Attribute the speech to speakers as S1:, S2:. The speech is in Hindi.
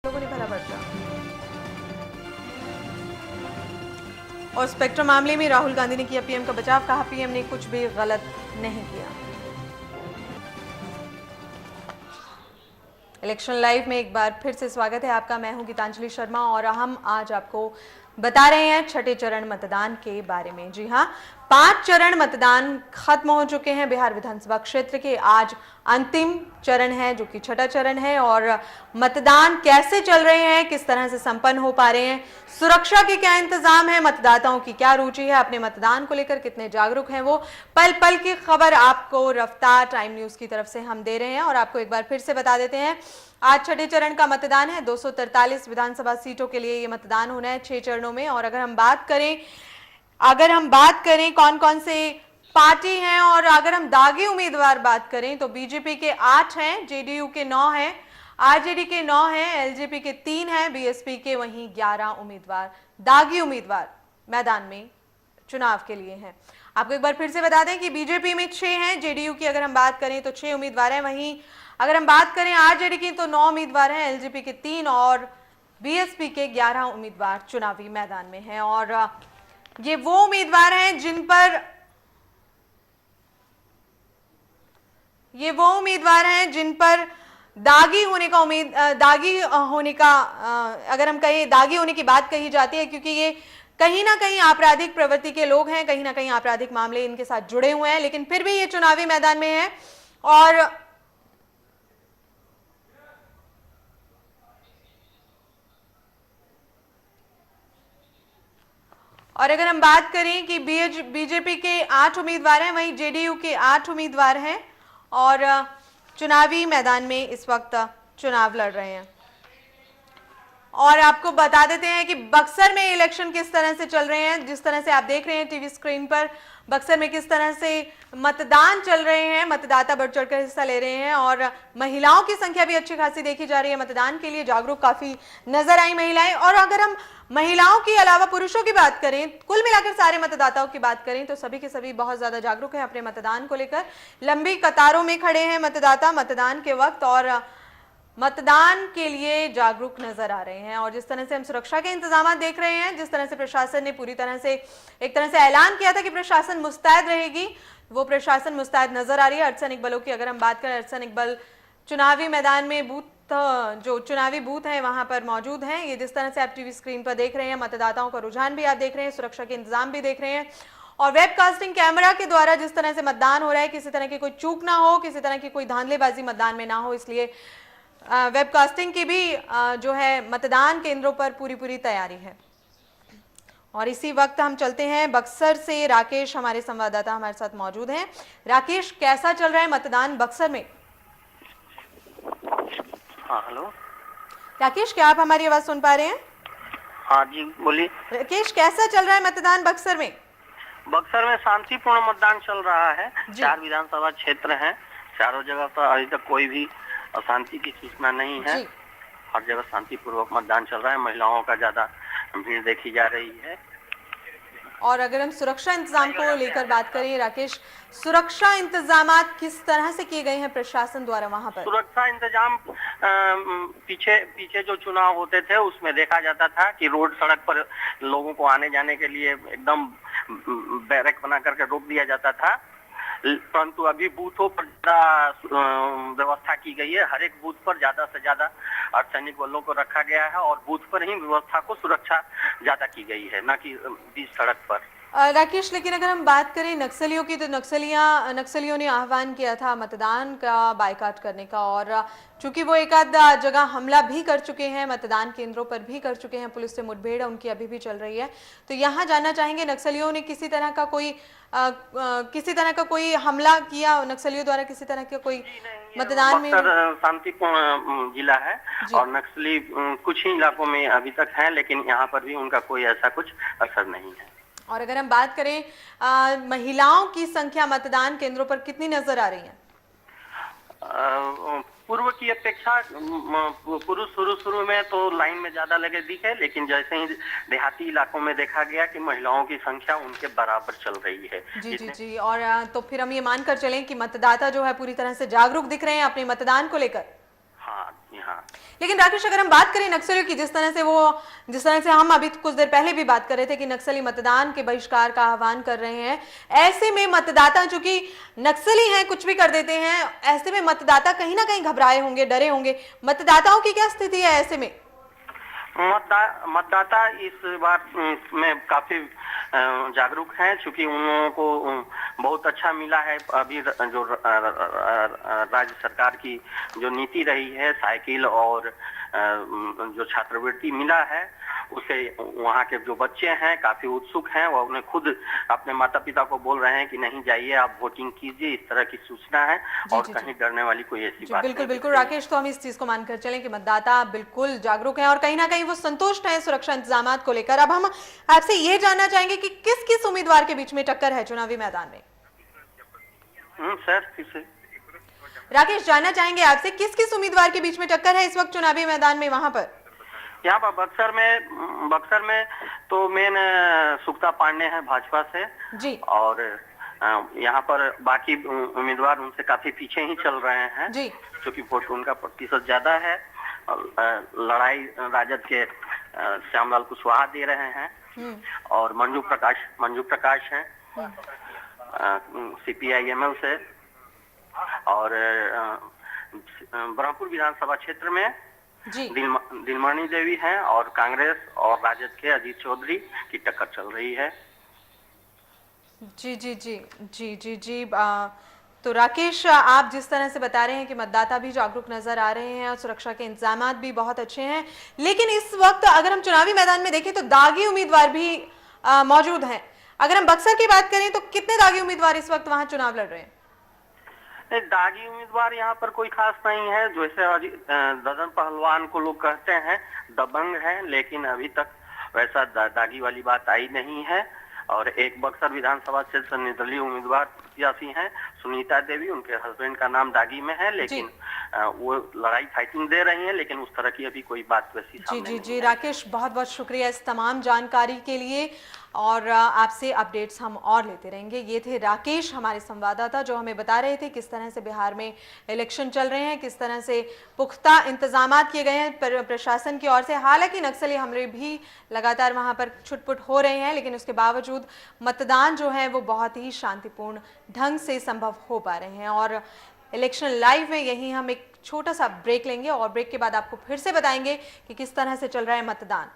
S1: सीटों को नहीं भरा पर्चा। और स्पेक्ट्रम मामले में राहुल गांधी ने किया पीएम का बचाव, कहा पीएम ने कुछ भी गलत नहीं किया। इलेक्शन लाइव में एक बार फिर से स्वागत है आपका। मैं हूं गीतांजलि शर्मा और हम आज आपको बता रहे हैं छठे चरण मतदान के बारे में। जी हां, 5 चरण मतदान खत्म हो चुके हैं बिहार विधानसभा क्षेत्र के। आज अंतिम चरण है जो कि छठा चरण है। और मतदान कैसे चल रहे हैं, किस तरह से संपन्न हो पा रहे हैं, सुरक्षा के क्या इंतजाम है, मतदाताओं की क्या रुचि है, अपने मतदान को लेकर कितने जागरूक हैं, वो पल पल की खबर आपको रफ्तार टाइम न्यूज की तरफ से हम दे रहे हैं। और आपको एक बार फिर से बता देते हैं, आज छठे चरण का मतदान है। 243 विधानसभा सीटों के लिए ये मतदान होना है 6 चरणों में। और अगर हम बात करें कौन कौन से पार्टी हैं, और अगर हम दागी उम्मीदवार बात करें तो बीजेपी के 8 हैं, जेडीयू के 9 हैं, आरजेडी के 9 हैं, एलजेपी के 3 हैं, बीएसपी के वहीं 11 उम्मीदवार, दागी उम्मीदवार मैदान में चुनाव के लिए हैं। आपको एक बार फिर से बता दें कि बीजेपी में 6 हैं, जेडीयू की अगर हम बात करें तो 6 उम्मीदवार हैं, वहीं अगर हम बात करें आरजेडी की तो 9 उम्मीदवार हैं, एलजेपी के 3 और बीएसपी के 11 उम्मीदवार चुनावी मैदान में हैं। और ये वो उम्मीदवार हैं जिन पर दागी होने का अगर हम कहें दागी होने की बात कही जाती है, क्योंकि ये कहीं ना कहीं आपराधिक प्रवृत्ति के लोग हैं, कहीं ना कहीं आपराधिक मामले इनके साथ जुड़े हुए हैं, लेकिन फिर भी ये चुनावी मैदान में है। और अगर हम बात करें कि बीजेपी के 8 उम्मीदवार हैं, वहीं जेडीयू के 8 उम्मीदवार हैं और चुनावी मैदान में इस वक्त चुनाव लड़ रहे हैं। और आपको बता देते हैं कि बक्सर में इलेक्शन किस तरह से चल रहे हैं। जिस तरह से आप देख रहे हैं टीवी स्क्रीन पर, बक्सर में किस तरह से मतदान चल रहे हैं, मतदाता बढ़ चढ़कर हिस्सा ले रहे हैं और महिलाओं की संख्या भी अच्छी खासी देखी जा रही है। मतदान के लिए जागरूक काफी नजर आई महिलाएं। और अगर हम महिलाओं के अलावा पुरुषों की बात करें, कुल मिलाकर सारे मतदाताओं की बात करें तो सभी के सभी बहुत ज्यादा जागरूक हैं अपने मतदान को लेकर। लंबी कतारों में खड़े हैं मतदाता मतदान के वक्त और मतदान के लिए जागरूक नजर आ रहे हैं। और जिस तरह से हम सुरक्षा के इंतजाम देख रहे हैं, जिस तरह से प्रशासन ने पूरी तरह से एक तरह से ऐलान किया था कि प्रशासन मुस्तैद रहेगी, वो प्रशासन मुस्तैद नजर आ रही है। अर्धसैनिक बलों की अगर हम बात करें, अर्धसैनिक बल चुनावी मैदान में जो चुनावी बूथ हैं वहां पर मौजूद हैं। ये जिस तरह से आप टीवी स्क्रीन पर देख रहे हैं, मतदाताओं का रुझान भी आप देख रहे हैं, सुरक्षा के इंतजाम भी देख रहे हैं और वेबकास्टिंग कैमरा के द्वारा जिस तरह से मतदान हो रहा है, किसी तरह की कोई चूक ना हो, किसी तरह की कोई धांधलेबाजी मतदान में ना हो, इसलिए वेबकास्टिंग की भी जो है मतदान केंद्रों पर पूरी तैयारी है। और इसी वक्त हम चलते हैं बक्सर से। राकेश हमारे संवाददाता हमारे साथ मौजूद हैं। राकेश, कैसा चल रहा है मतदान बक्सर में?
S2: हाँ, हेलो
S1: राकेश, क्या आप हमारी आवाज सुन पा रहे हैं?
S2: हाँ जी, बोलिए।
S1: राकेश, कैसा चल रहा है मतदान बक्सर में?
S2: बक्सर में शांतिपूर्ण मतदान चल रहा है। 4 विधानसभा क्षेत्र हैं, चारों जगह पर अभी तक कोई भी अशांति की सूचना नहीं है। हर जगह शांतिपूर्वक मतदान चल रहा है। महिलाओं का ज्यादा भीड़ देखी जा रही है।
S1: और अगर हम सुरक्षा इंतजाम को लेकर बात करें राकेश, सुरक्षा इंतजाम किस तरह से किए गए हैं प्रशासन द्वारा वहां पर?
S2: सुरक्षा इंतजाम पीछे जो चुनाव होते थे उसमें देखा जाता था कि रोड सड़क पर लोगों को आने जाने के लिए एकदम बैरक बना करके रोक दिया जाता था, परंतु अभी बूथों पर व्यवस्था की गई है। हर एक बूथ पर ज्यादा से ज्यादा अर्धसैनिक बलों को रखा गया है और बूथ पर ही व्यवस्था को सुरक्षा ज्यादा की गई है, न कि बीच सड़क पर।
S1: राकेश, लेकिन अगर हम बात करें नक्सलियों की तो नक्सलियों ने आह्वान किया था मतदान का बायकाट करने का, और चूंकि वो एक आध जगह हमला भी कर चुके हैं, मतदान केंद्रों पर भी कर चुके हैं, पुलिस से मुठभेड़ उनकी अभी भी चल रही है, तो यहाँ जानना चाहेंगे नक्सलियों ने किसी तरह का कोई हमला किया, नक्सलियों द्वारा किसी तरह का कोई मतदान में?
S2: शांतिपूर्ण जिला है और नक्सली कुछ ही इलाकों में अभी तक है, लेकिन यहाँ पर भी उनका कोई ऐसा कुछ असर नहीं है।
S1: और अगर हम बात करें महिलाओं की संख्या मतदान केंद्रों पर कितनी नजर आ रही है?
S2: पूर्व की अपेक्षा पुरुष शुरू में तो लाइन में ज्यादा लगे दिखे, लेकिन जैसे ही देहाती इलाकों में देखा गया कि महिलाओं की संख्या उनके बराबर चल रही है।
S1: जी। और तो फिर हम ये मानकर चलें कि मतदाता जो है पूरी तरह से जागरूक दिख रहे हैं अपने मतदान को लेकर।
S2: हाँ, यहाँ।
S1: लेकिन राकेश, अगर हम बात करें नक्सलियों की, जिस तरह से हम अभी कुछ देर पहले भी बात कर रहे थे कि नक्सली मतदान के बहिष्कार का आह्वान कर रहे हैं, ऐसे में मतदाता, जो कि नक्सली हैं, कुछ भी कर देते हैं, ऐसे में मतदाता कहीं ना कहीं घबराए होंगे, डरे होंगे। मतदाताओं की क्या स्थिति है ऐसे में?
S2: मतदाता इस बार में काफी जागरूक हैं, चूंकि उन लोगों को बहुत अच्छा मिला है। अभी जो राज्य सरकार की जो नीति रही है, साइकिल और जो छात्रवृत्ति मिला है, उसे वहाँ के जो बच्चे हैं काफी उत्सुक हैं। वो उन्हें खुद अपने माता पिता को बोल रहे हैं कि नहीं जाइए, आप वोटिंग कीजिए, इस तरह की सूचना है। और कहीं डरने वाली कोई ऐसी बात
S1: बिल्कुल
S2: नहीं।
S1: बिल्कुल राकेश, तो हम इस चीज को मानकर चलें कि मतदाता बिल्कुल जागरूक हैं और कहीं ना कहीं वो संतुष्ट हैं सुरक्षा इंतजाम को लेकर। अब हम आपसे ये जानना चाहेंगे कि किस किस उम्मीदवार के बीच में टक्कर है चुनावी मैदान में?
S2: सर फिर से
S1: राकेश, जानना चाहेंगे आपसे किस किस उम्मीदवार के बीच में टक्कर है इस वक्त चुनावी मैदान में वहां पर?
S2: यहाँ पर बक्सर में तो मेन सुक्ता पांडे हैं भाजपा से जी, और यहाँ पर बाकी उम्मीदवार उनसे काफी पीछे ही चल रहे हैं जी, क्योंकि वोट उनका प्रतिशत ज्यादा है। लड़ाई राजद के श्यामलाल कुशवाहा दे रहे हैं और मंजू प्रकाश हैं CPI-ML से, और ब्रह्मपुर विधानसभा क्षेत्र में दिलमणि देवी हैं, और कांग्रेस और राजद के अजीत चौधरी की टक्कर चल रही है।
S1: जी जी जी जी जी जी तो राकेश, आप जिस तरह से बता रहे हैं कि मतदाता भी जागरूक नजर आ रहे हैं और सुरक्षा के इंतजाम भी बहुत अच्छे हैं, लेकिन इस वक्त अगर हम चुनावी मैदान में देखें तो दागी उम्मीदवार भी मौजूद हैं। अगर हम बक्सर की बात करें तो कितने दागी उम्मीदवार इस वक्त वहां चुनाव लड़ रहे हैं?
S2: दागी उम्मीदवार यहाँ पर कोई खास नहीं है। जैसे ददन पहलवान को लोग कहते हैं दबंग है, लेकिन अभी तक वैसा दागी वाली बात आई नहीं है। और एक बक्सर विधानसभा क्षेत्र से निर्दलीय उम्मीदवार प्रत्याशी हैं सुनीता देवी, उनके हस्बैंड का नाम दागी में है, लेकिन वो लड़ाई फाइटिंग दे रही हैं, लेकिन उस तरह की अभी कोई बात वैसी सामने नहीं है।
S1: जी राकेश, बहुत बहुत शुक्रिया इस तमाम जानकारी के लिए, और आपसे अपडेट्स हम और लेते रहेंगे। ये थे राकेश, हमारे संवाददाता, जो हमें बता रहे थे किस तरह से बिहार में इलेक्शन चल रहे हैं, किस तरह से पुख्ता इंतजाम किए गए हैं प्रशासन की ओर से। हालांकि नक्सली हमले भी लगातार वहां पर छुटपुट हो रहे हैं, लेकिन उसके बावजूद मतदान जो है वो बहुत ही शांतिपूर्ण ढंग से संभव हो पा रहे हैं। और इलेक्शन लाइव में यही हम एक छोटा सा ब्रेक लेंगे और ब्रेक के बाद आपको फिर से बताएंगे कि किस तरह से चल रहा है मतदान।